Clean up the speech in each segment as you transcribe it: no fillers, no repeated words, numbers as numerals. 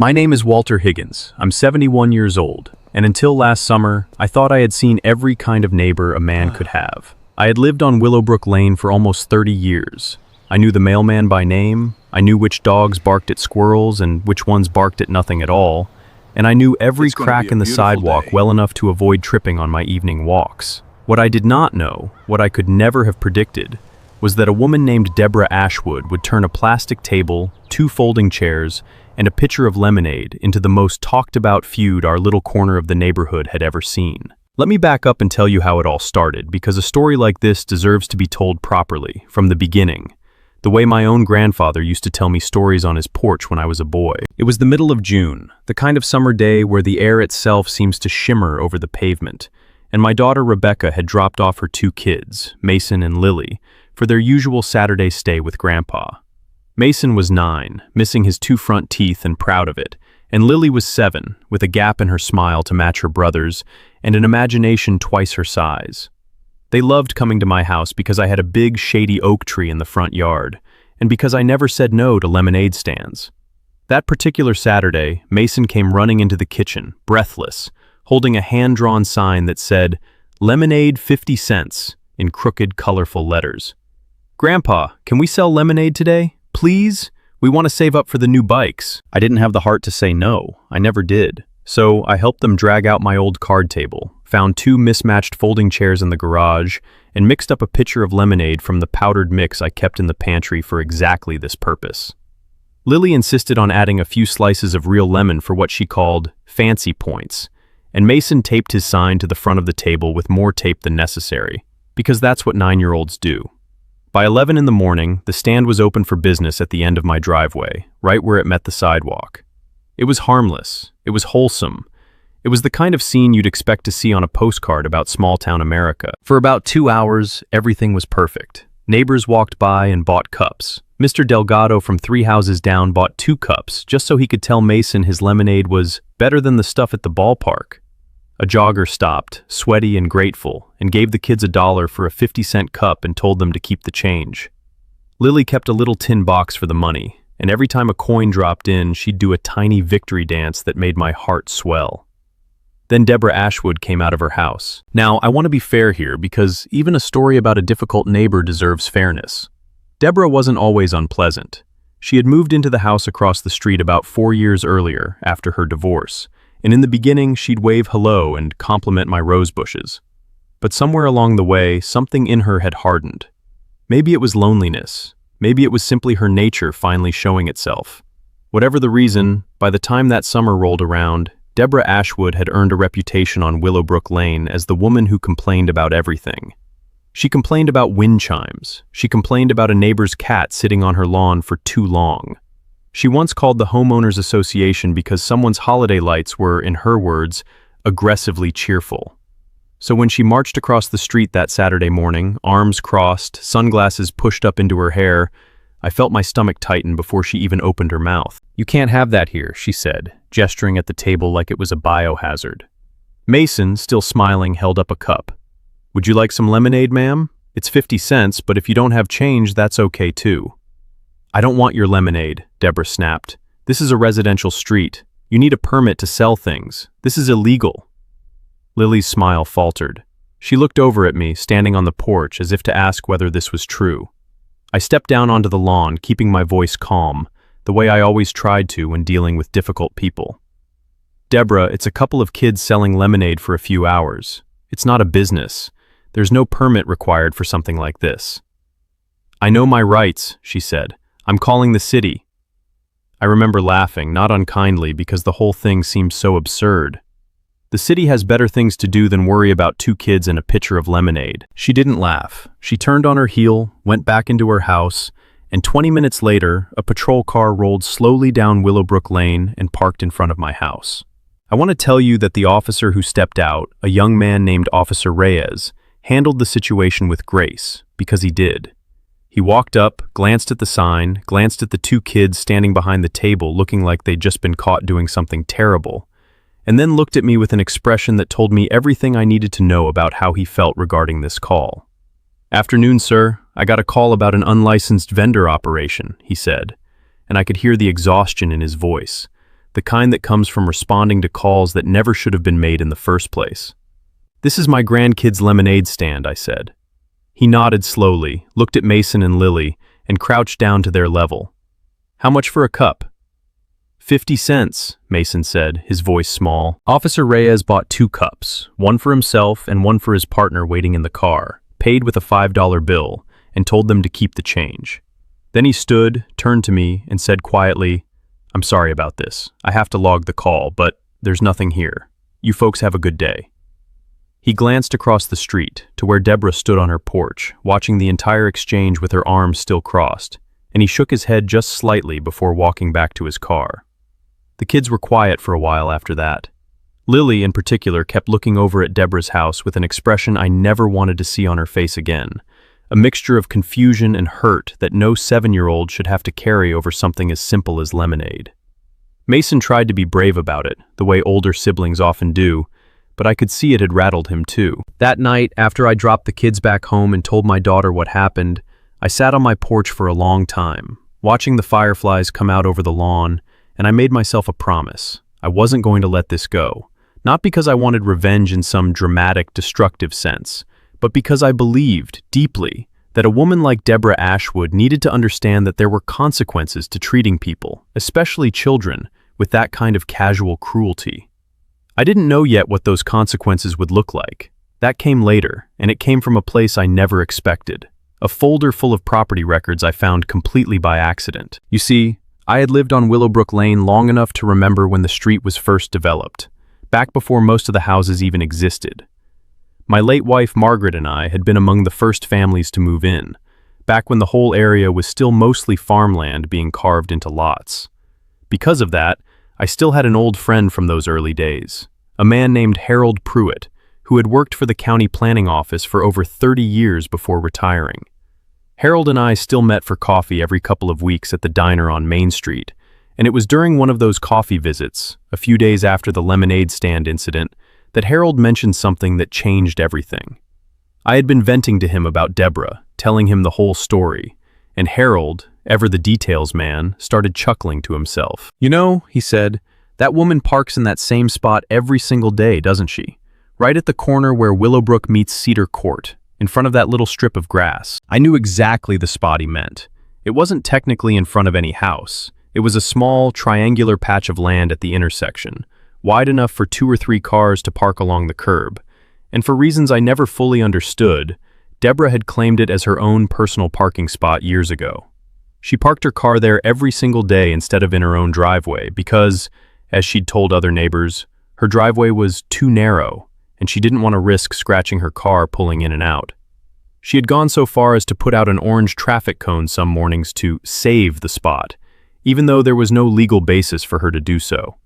My name is Walter Higgins. I'm 71 years old, and until last summer, I thought I had seen every kind of neighbor a man could have. I had lived on Willowbrook Lane for almost 30 years. I knew the mailman by name, I knew which dogs barked at squirrels and which ones barked at nothing at all, and I knew every crack in the sidewalk well enough to avoid tripping on my evening walks. What I did not know, what I could never have predicted, was that a woman named Deborah Ashwood would turn a plastic table, 2 folding chairs, and a pitcher of lemonade into the most talked-about feud our little corner of the neighborhood had ever seen. Let me back up and tell you how it all started, because a story like this deserves to be told properly, from the beginning, the way my own grandfather used to tell me stories on his porch when I was a boy. It was the middle of June, the kind of summer day where the air itself seems to shimmer over the pavement, and my daughter Rebecca had dropped off her 2 kids, Mason and Lily, for their usual Saturday stay with Grandpa. Mason was 9, missing his 2 front teeth and proud of it, and Lily was 7, with a gap in her smile to match her brother's, and an imagination twice her size. They loved coming to my house because I had a big, shady oak tree in the front yard, and because I never said no to lemonade stands. That particular Saturday, Mason came running into the kitchen, breathless, holding a hand-drawn sign that said, "Lemonade 50 cents," in crooked, colorful letters. "Grandpa, can we sell lemonade today? Please? We want to save up for the new bikes." I didn't have the heart to say no. I never did. So I helped them drag out my old card table, found 2 mismatched folding chairs in the garage, and mixed up a pitcher of lemonade from the powdered mix I kept in the pantry for exactly this purpose. Lily insisted on adding a few slices of real lemon for what she called fancy points, and Mason taped his sign to the front of the table with more tape than necessary, because that's what 9-year-olds do. By 11 in the morning, the stand was open for business at the end of my driveway, right where it met the sidewalk. It was harmless. It was wholesome. It was the kind of scene you'd expect to see on a postcard about small-town America. For about 2 hours, everything was perfect. Neighbors walked by and bought cups. Mr. Delgado from 3 houses down bought 2 cups just so he could tell Mason his lemonade was better than the stuff at the ballpark. A jogger stopped, sweaty and grateful, and gave the kids $1 for a 50-cent cup and told them to keep the change. Lily kept a little tin box for the money, and every time a coin dropped in, she'd do a tiny victory dance that made my heart swell. Then Deborah Ashwood came out of her house. Now, I want to be fair here, because even a story about a difficult neighbor deserves fairness. Deborah wasn't always unpleasant. She had moved into the house across the street about 4 years earlier, after her divorce, and in the beginning she'd wave hello and compliment my rose bushes. But somewhere along the way, something in her had hardened. Maybe it was loneliness. Maybe it was simply her nature finally showing itself. Whatever the reason, by the time that summer rolled around, Deborah Ashwood had earned a reputation on Willowbrook Lane as the woman who complained about everything. She complained about wind chimes. She complained about a neighbor's cat sitting on her lawn for too long. She once called the homeowners association because someone's holiday lights were, in her words, aggressively cheerful. So when she marched across the street that Saturday morning, arms crossed, sunglasses pushed up into her hair, I felt my stomach tighten before she even opened her mouth. "You can't have that here," she said, gesturing at the table like it was a biohazard. Mason, still smiling, held up a cup. "Would you like some lemonade, ma'am? It's 50 cents, but if you don't have change, that's okay too." "I don't want your lemonade," Deborah snapped. "This is a residential street. You need a permit to sell things. This is illegal." Lily's smile faltered. She looked over at me, standing on the porch, as if to ask whether this was true. I stepped down onto the lawn, keeping my voice calm, the way I always tried to when dealing with difficult people. "Deborah, it's a couple of kids selling lemonade for a few hours. It's not a business. There's no permit required for something like this." "I know my rights," she said. "I'm calling the city." I remember laughing, not unkindly, because the whole thing seemed so absurd. The city has better things to do than worry about 2 kids and a pitcher of lemonade. She didn't laugh. She turned on her heel, went back into her house, and 20 minutes later, a patrol car rolled slowly down Willowbrook Lane and parked in front of my house. I want to tell you that the officer who stepped out, a young man named Officer Reyes, handled the situation with grace, because he did. He walked up, glanced at the sign, glanced at the 2 kids standing behind the table looking like they'd just been caught doing something terrible, and then looked at me with an expression that told me everything I needed to know about how he felt regarding this call. "Afternoon, sir. I got a call about an unlicensed vendor operation," he said, and I could hear the exhaustion in his voice. the kind that comes from responding to calls that never should have been made in the first place. "This is my Grandkids lemonade stand," I said. He nodded slowly, looked at Mason and Lily, and crouched down to their level. "How much for a cup?" 50 cents, Mason said, his voice small. Officer Reyes bought 2 cups, one for himself and one for his partner waiting in the car, paid with a $5 bill, and told them to keep the change. Then he stood, turned to me, and said quietly, "I'm sorry about this. I have to log the call, but there's nothing here. You folks have a good day." He glanced across the street to where Deborah stood on her porch, watching the entire exchange with her arms still crossed, and he shook his head just slightly before walking back to his car. The kids were quiet for a while after that. Lily, in particular, kept looking over at Deborah's house with an expression I never wanted to see on her face again, a mixture of confusion and hurt that no 7-year-old should have to carry over something as simple as lemonade. Mason tried to be brave about it, the way older siblings often do, but I could see it had rattled him too. That night, after I dropped the kids back home and told my daughter what happened, I sat on my porch for a long time, watching the fireflies come out over the lawn, and I made myself a promise. I wasn't going to let this go, not because I wanted revenge in some dramatic, destructive sense, but because I believed, deeply, that a woman like Deborah Ashwood needed to understand that there were consequences to treating people, especially children, with that kind of casual cruelty. I didn't know yet what those consequences would look like. That came later, and it came from a place I never expected. A folder full of property records I found completely by accident. You see, I had lived on Willowbrook Lane long enough to remember when the street was first developed, back before most of the houses even existed. My late wife Margaret and I had been among the first families to move in, back when the whole area was still mostly farmland being carved into lots. Because of that, I still had an old friend from those early days, a man named Harold Pruitt, who had worked for the county planning office for over 30 years before retiring. Harold and I still met for coffee every couple of weeks at the diner on Main Street, and it was during one of those coffee visits, a few days after the lemonade stand incident, that Harold mentioned something that changed everything. I had been venting to him about Deborah, telling him the whole story, and Harold, ever the details man, started chuckling to himself. "You know," he said, "that woman parks in that same spot every single day, doesn't she? Right at the corner where Willowbrook meets Cedar Court, in front of that little strip of grass." I knew exactly the spot he meant. It wasn't technically in front of any house. It was a small, triangular patch of land at the intersection, wide enough for 2 or 3 cars to park along the curb. And for reasons I never fully understood, Deborah had claimed it as her own personal parking spot years ago. She parked her car there every single day instead of in her own driveway because, as she'd told other neighbors, her driveway was too narrow, and she didn't want to risk scratching her car pulling in and out. She had gone so far as to put out an orange traffic cone some mornings to save the spot, even though there was no legal basis for her to do so.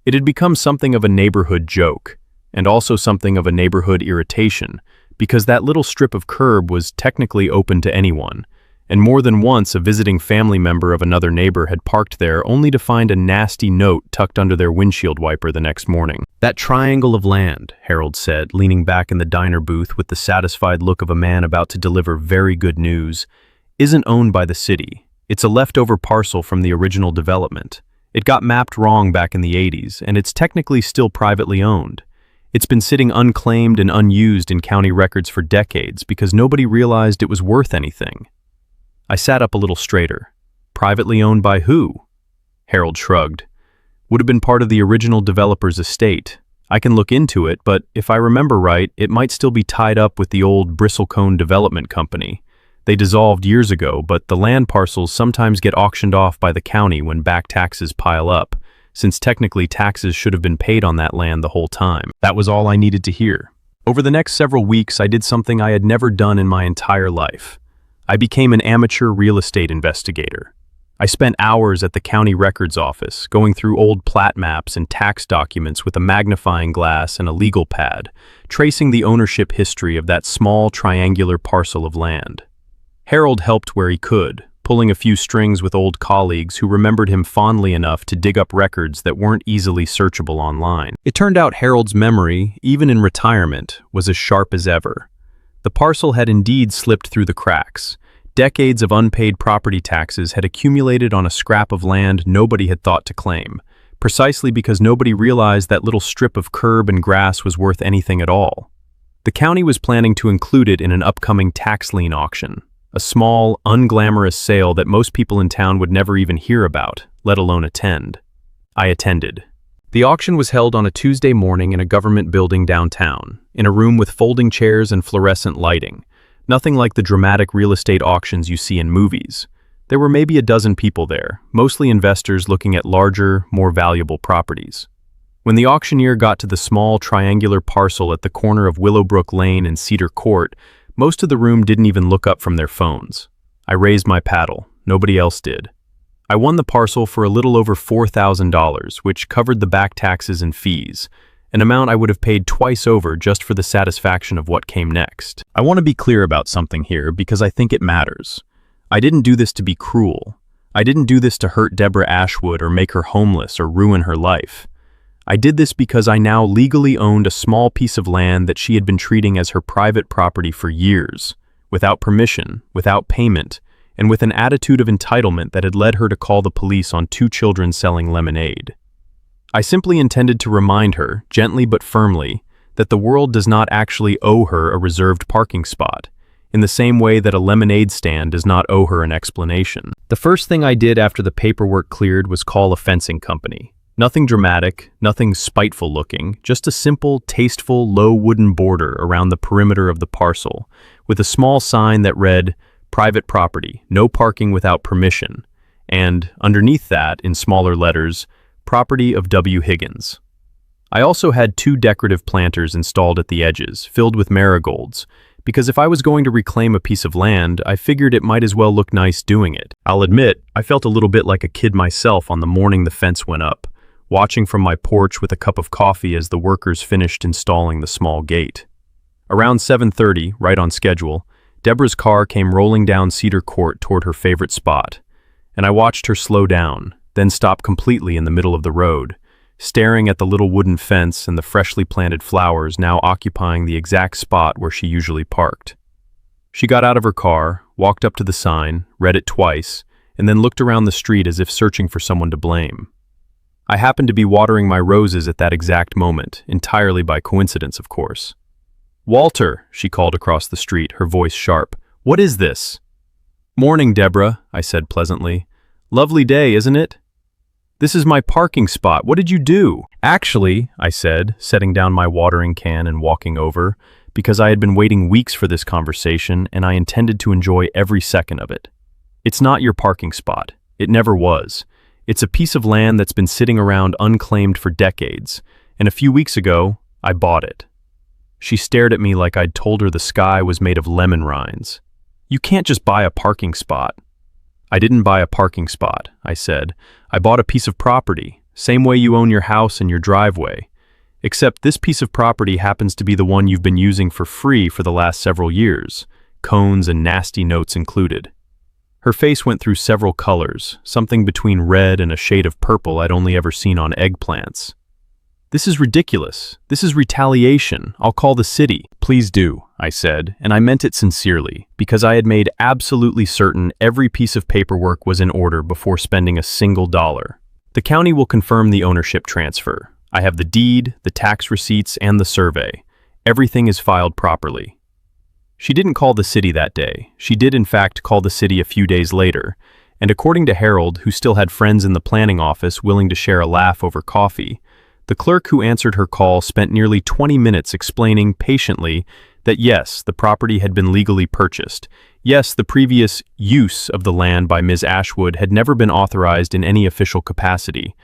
It had become something of a neighborhood joke, and also something of a neighborhood irritation, because that little strip of curb was technically open to anyone, and more than once a visiting family member of another neighbor had parked there only to find a nasty note tucked under their windshield wiper the next morning. "That triangle of land," Harold said, leaning back in the diner booth with the satisfied look of a man about to deliver very good news, "isn't owned by the city. It's a leftover parcel from the original development. It got mapped wrong back in the 80s, and it's technically still privately owned. It's been sitting unclaimed and unused in county records for decades because nobody realized it was worth anything." I sat up a little straighter. "Privately owned by who?" Harold shrugged. "Would have been part of the original developer's estate. I can look into it, but if I remember right, it might still be tied up with the old Bristlecone Development Company. They dissolved years ago, but the land parcels sometimes get auctioned off by the county when back taxes pile up, since technically taxes should have been paid on that land the whole time." That was all I needed to hear. Over the next several weeks, I did something I had never done in my entire life. I became an amateur real estate investigator. I spent hours at the county records office, going through old plat maps and tax documents with a magnifying glass and a legal pad, tracing the ownership history of that small triangular parcel of land. Harold helped where he could, pulling a few strings with old colleagues who remembered him fondly enough to dig up records that weren't easily searchable online. It turned out Harold's memory, even in retirement, was as sharp as ever. The parcel had indeed slipped through the cracks. Decades of unpaid property taxes had accumulated on a scrap of land nobody had thought to claim, precisely because nobody realized that little strip of curb and grass was worth anything at all. The county was planning to include it in an upcoming tax lien auction, a small, unglamorous sale that most people in town would never even hear about, let alone attend. I attended. The auction was held on a Tuesday morning in a government building downtown, in a room with folding chairs and fluorescent lighting, nothing like the dramatic real estate auctions you see in movies. There were maybe a dozen people there, mostly investors looking at larger, more valuable properties. When the auctioneer got to the small triangular parcel at the corner of Willowbrook Lane and Cedar Court, most of the room didn't even look up from their phones. I raised my paddle. Nobody else did. I won the parcel for a little over $4,000, which covered the back taxes and fees, an amount I would have paid twice over just for the satisfaction of what came next. I want to be clear about something here because I think it matters. I didn't do this to be cruel. I didn't do this to hurt Deborah Ashwood or make her homeless or ruin her life. I did this because I now legally owned a small piece of land that she had been treating as her private property for years, without permission, without payment, and with an attitude of entitlement that had led her to call the police on 2 children selling lemonade. I simply intended to remind her, gently but firmly, that the world does not actually owe her a reserved parking spot, in the same way that a lemonade stand does not owe her an explanation. The first thing I did after the paperwork cleared was call a fencing company. Nothing dramatic, nothing spiteful looking, just a simple, tasteful, low wooden border around the perimeter of the parcel, with a small sign that read, "Private property, no parking without permission," and, underneath that, in smaller letters, "Property of W. Higgins." I also had 2 decorative planters installed at the edges, filled with marigolds, because if I was going to reclaim a piece of land, I figured it might as well look nice doing it. I'll admit, I felt a little bit like a kid myself on the morning the fence went up, watching from my porch with a cup of coffee as the workers finished installing the small gate. Around 7:30, right on schedule, Deborah's car came rolling down Cedar Court toward her favorite spot, and I watched her slow down, then stop completely in the middle of the road, staring at the little wooden fence and the freshly planted flowers now occupying the exact spot where she usually parked. She got out of her car, walked up to the sign, read it twice, and then looked around the street as if searching for someone to blame. I happened to be watering my roses at that exact moment, entirely by coincidence, of course. "Walter," she called across the street, her voice sharp. "What is this?" "Morning, Deborah," I said pleasantly. "Lovely day, isn't it?" "This is my parking spot. What did you do?" "Actually," I said, setting down my watering can and walking over, because I had been waiting weeks for this conversation and I intended to enjoy every second of it. "It's not your parking spot. It never was. It's a piece of land that's been sitting around unclaimed for decades, and a few weeks ago, I bought it." She stared at me like I'd told her the sky was made of lemon rinds. "You can't just buy a parking spot." "I didn't buy a parking spot," I said. "I bought a piece of property, same way you own your house and your driveway. Except this piece of property happens to be the one you've been using for free for the last several years, cones and nasty notes included." Her face went through several colors, something between red and a shade of purple I'd only ever seen on eggplants. "This is ridiculous. This is retaliation. I'll call the city." "Please do," I said, and I meant it sincerely, because I had made absolutely certain every piece of paperwork was in order before spending a single dollar. "The county will confirm the ownership transfer. I have the deed, the tax receipts, and the survey. Everything is filed properly." She didn't call the city that day. She did, in fact, call the city a few days later, and according to Harold, who still had friends in the planning office willing to share a laugh over coffee, the clerk who answered her call spent nearly 20 minutes explaining patiently that yes, the property had been legally purchased. Yes, the previous use of the land by Ms. Ashwood had never been authorized in any official capacity.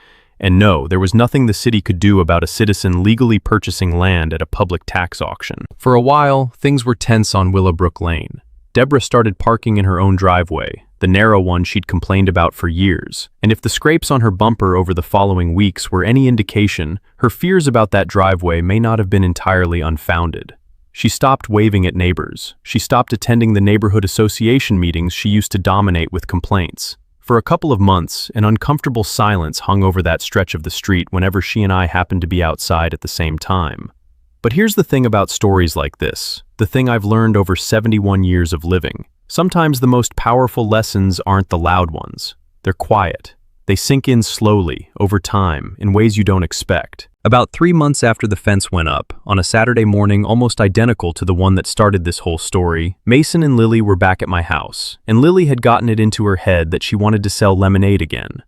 And no, there was nothing the city could do about a citizen legally purchasing land at a public tax auction. For a while, things were tense on Willowbrook Lane. Deborah started parking in her own driveway, the narrow one she'd complained about for years, and if the scrapes on her bumper over the following weeks were any indication, her fears about that driveway may not have been entirely unfounded. She stopped waving at neighbors. She stopped attending the neighborhood association meetings she used to dominate with complaints. For a couple of months, an uncomfortable silence hung over that stretch of the street whenever she and I happened to be outside at the same time. But here's the thing about stories like this, the thing I've learned over 71 years of living. Sometimes the most powerful lessons aren't the loud ones. They're quiet. They sink in slowly, over time, in ways you don't expect. About 3 months after the fence went up, on a Saturday morning almost identical to the one that started this whole story, Mason and Lily were back at my house, and Lily had gotten it into her head that she wanted to sell lemonade again.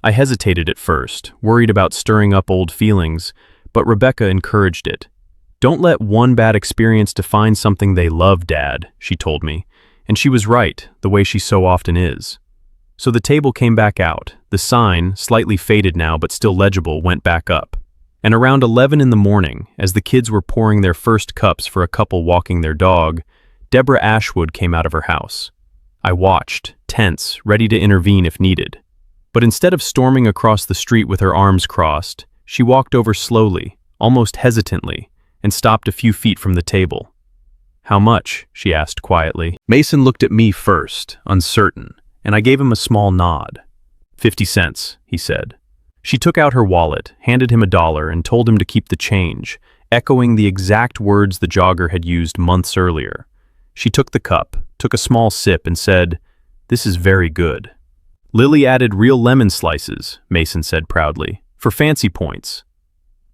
I hesitated at first, worried about stirring up old feelings, but Rebecca encouraged it. "Don't let one bad experience define something they love, Dad," she told me, and she was right, the way she so often is. So the table came back out, the sign, slightly faded now but still legible, went back up. And around 11 in the morning, as the kids were pouring their first cups for a couple walking their dog, Deborah Ashwood came out of her house. I watched, tense, ready to intervene if needed. But instead of storming across the street with her arms crossed, she walked over slowly, almost hesitantly, and stopped a few feet from the table. "How much?" she asked quietly. Mason looked at me first, uncertain, and I gave him a small nod. 50 cents, he said. She took out her wallet, handed him $1, and told him to keep the change, echoing the exact words the jogger had used months earlier. She took the cup, took a small sip, and said, "This is very good." "Lily added real lemon slices," Mason said proudly, "for fancy points."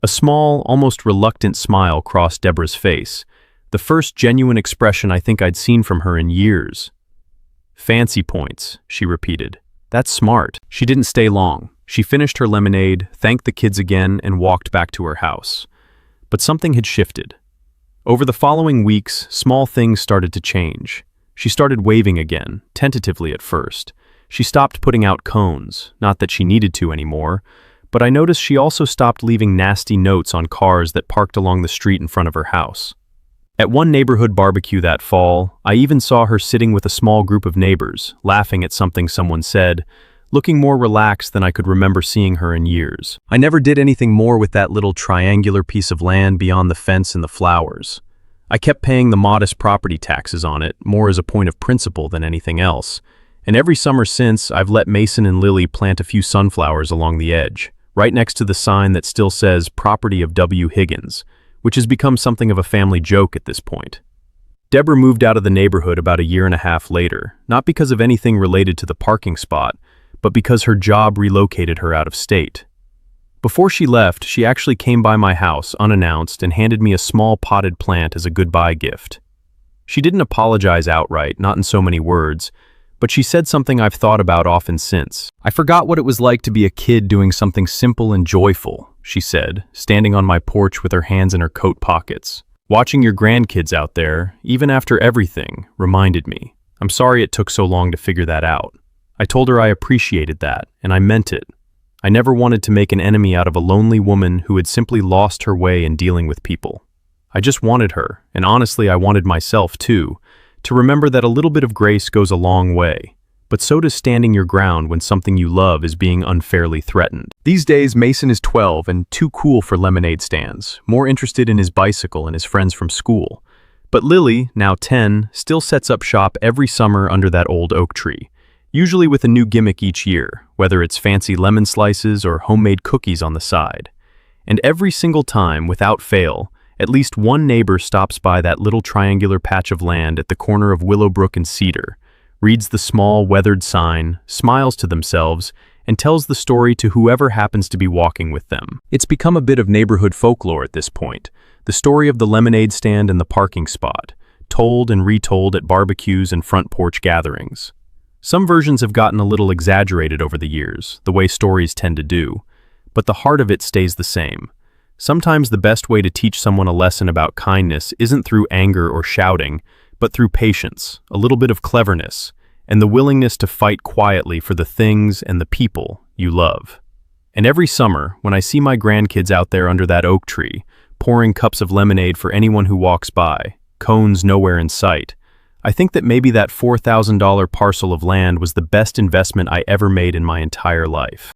A small, almost reluctant smile crossed Deborah's face, the first genuine expression I think I'd seen from her in years. "Fancy points," she repeated. "That's smart." She didn't stay long. She finished her lemonade, thanked the kids again, and walked back to her house. But something had shifted. Over the following weeks, small things started to change. She started waving again, tentatively at first. She stopped putting out cones, not that she needed to anymore, but I noticed she also stopped leaving nasty notes on cars that parked along the street in front of her house. At one neighborhood barbecue that fall, I even saw her sitting with a small group of neighbors, laughing at something someone said, looking more relaxed than I could remember seeing her in years. I never did anything more with that little triangular piece of land beyond the fence and the flowers. I kept paying the modest property taxes on it, more as a point of principle than anything else. And every summer since, I've let Mason and Lily plant a few sunflowers along the edge, right next to the sign that still says Property of W. Higgins, which has become something of a family joke at this point. Deborah moved out of the neighborhood about 1.5 years later, not because of anything related to the parking spot, but because her job relocated her out of state. Before she left, she actually came by my house unannounced and handed me a small potted plant as a goodbye gift. She didn't apologize outright, not in so many words, but she said something I've thought about often since. "I forgot what it was like to be a kid doing something simple and joyful," she said, standing on my porch with her hands in her coat pockets. "Watching your grandkids out there, even after everything, reminded me. I'm sorry it took so long to figure that out." I told her I appreciated that, and I meant it. I never wanted to make an enemy out of a lonely woman who had simply lost her way in dealing with people. I just wanted her, and honestly I wanted myself too, to remember that a little bit of grace goes a long way, but so does standing your ground when something you love is being unfairly threatened. These days, Mason is 12 and too cool for lemonade stands, more interested in his bicycle and his friends from school. But Lily, now 10, still sets up shop every summer under that old oak tree, usually with a new gimmick each year, whether it's fancy lemon slices or homemade cookies on the side. And every single time, without fail, at least one neighbor stops by that little triangular patch of land at the corner of Willowbrook and Cedar, reads the small, weathered sign, smiles to themselves, and tells the story to whoever happens to be walking with them. It's become a bit of neighborhood folklore at this point, the story of the lemonade stand and the parking spot, told and retold at barbecues and front porch gatherings. Some versions have gotten a little exaggerated over the years, the way stories tend to do, but the heart of it stays the same. Sometimes the best way to teach someone a lesson about kindness isn't through anger or shouting, but through patience, a little bit of cleverness, and the willingness to fight quietly for the things and the people you love. And every summer, when I see my grandkids out there under that oak tree, pouring cups of lemonade for anyone who walks by, cones nowhere in sight, I think that maybe that $4,000 parcel of land was the best investment I ever made in my entire life.